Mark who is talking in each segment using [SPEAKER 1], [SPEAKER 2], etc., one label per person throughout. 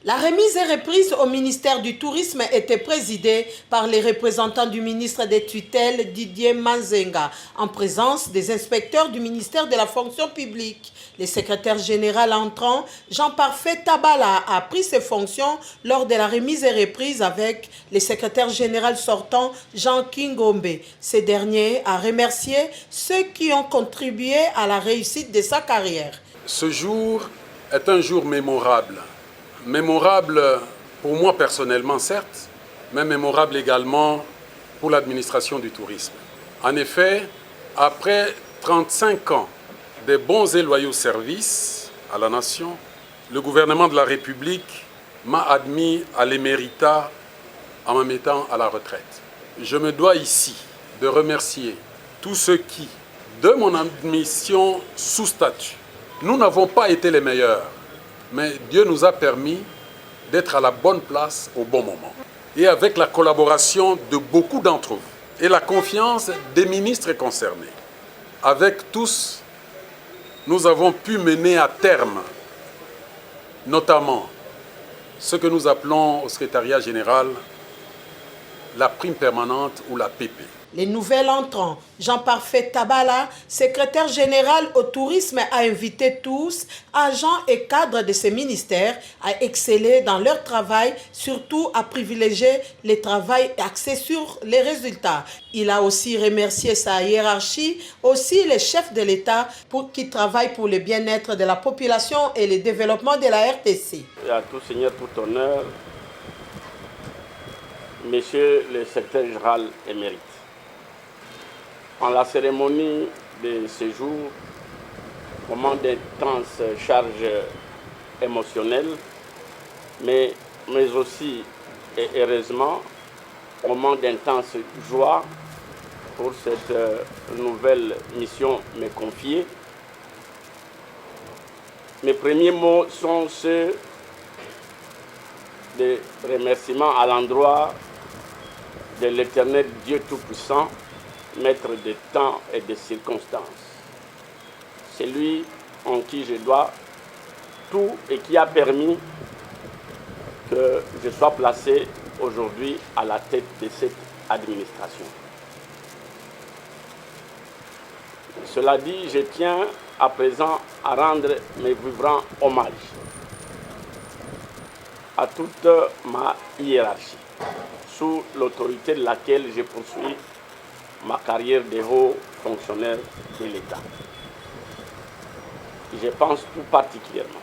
[SPEAKER 1] La remise et reprise au ministère du Tourisme était présidée par les représentants du ministre des Tutelles Didier Manzenga, en présence des inspecteurs du ministère de la Fonction publique. Le secrétaire général entrant, Jean-Parfait Tabala, a pris ses fonctions lors de la remise et reprise avec le secrétaire général sortant, Jean Kingombe. Ce dernier a remercié ceux qui ont contribué à la réussite de sa carrière.
[SPEAKER 2] Ce jour est un jour mémorable. Mémorable pour moi personnellement, certes, mais mémorable également pour l'administration du tourisme. En effet, après 35 ans de bons et loyaux services à la nation, le gouvernement de la République m'a admis à l'éméritat en me mettant à la retraite. Je me dois ici de remercier tous ceux qui, de mon admission sous statut, nous n'avons pas été les meilleurs, mais Dieu nous a permis d'être à la bonne place au bon moment. Et avec la collaboration de beaucoup d'entre vous et la confiance des ministres concernés, avec tous, nous avons pu mener à terme, notamment ce que nous appelons au secrétariat général la prime permanente ou la PP.
[SPEAKER 1] Les nouvelles entrants, Jean-Parfait Tabala, secrétaire général au tourisme, a invité tous, agents et cadres de ces ministères, à exceller dans leur travail, surtout à privilégier le travail axé sur les résultats. Il a aussi remercié sa hiérarchie, aussi les chefs de l'État qui travaillent pour le bien-être de la population et le développement de la RTC.
[SPEAKER 3] Et à tout seigneur, tout honneur, Monsieur le secrétaire général émérite. En la cérémonie de séjour, moment d'intense charge émotionnelle, mais aussi et heureusement, moment d'intense joie pour cette nouvelle mission me confiée. Mes premiers mots sont ceux de remerciement à l'endroit de l'Éternel Dieu Tout-Puissant, maître des temps et des circonstances. C'est lui en qui je dois tout et qui a permis que je sois placé aujourd'hui à la tête de cette administration. Cela dit, je tiens à présent à rendre mes vibrants hommages à toute ma hiérarchie, sous l'autorité de laquelle je poursuis ma carrière de haut fonctionnaire de l'État. Je pense tout particulièrement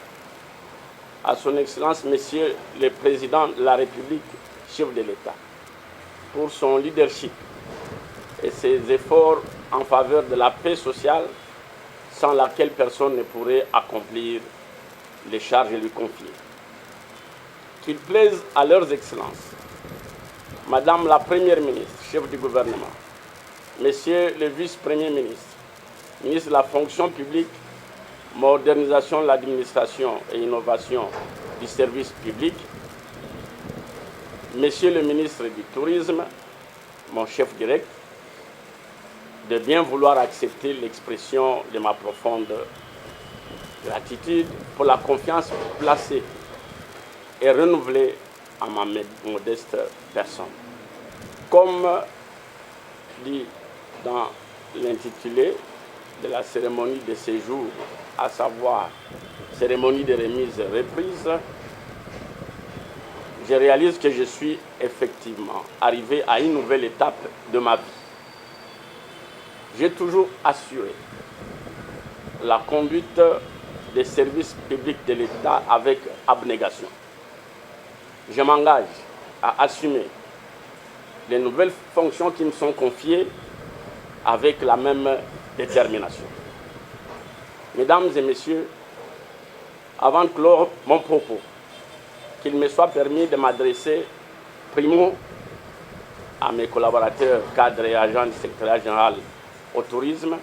[SPEAKER 3] à son Excellence, Monsieur le Président de la République, chef de l'État, pour son leadership et ses efforts en faveur de la paix sociale, sans laquelle personne ne pourrait accomplir les charges lui confiées. Qu'il plaise à leurs excellences, Madame la Première ministre, chef du gouvernement, Monsieur le vice-premier ministre, ministre de la fonction publique, modernisation de l'administration et innovation du service public, Monsieur le ministre du tourisme, mon chef direct, de bien vouloir accepter l'expression de ma profonde gratitude pour la confiance placée et renouvelée à ma modeste personne. Comme dit dans l'intitulé de la cérémonie de séjour, à savoir cérémonie de remise et reprise, je réalise que je suis effectivement arrivé à une nouvelle étape de ma vie. J'ai toujours assuré la conduite des services publics de l'État avec abnégation. Je m'engage à assumer les nouvelles fonctions qui me sont confiées avec la même détermination. Mesdames et messieurs, avant de clore mon propos, qu'il me soit permis de m'adresser primo à mes collaborateurs, cadres et agents du secrétariat général au tourisme.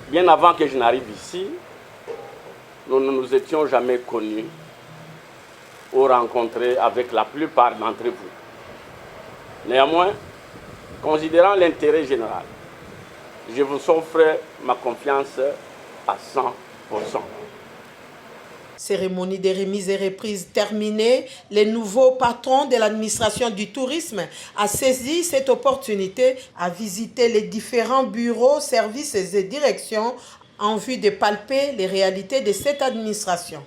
[SPEAKER 3] Bien avant que je n'arrive ici, nous ne nous étions jamais connus ou rencontrés avec la plupart d'entre vous. Néanmoins, considérant l'intérêt général, je vous offre ma confiance à 100%.
[SPEAKER 1] Cérémonie de remise et reprise terminée, le nouveau patron de l'administration du tourisme a saisi cette opportunité à visiter les différents bureaux, services et directions en vue de palper les réalités de cette administration.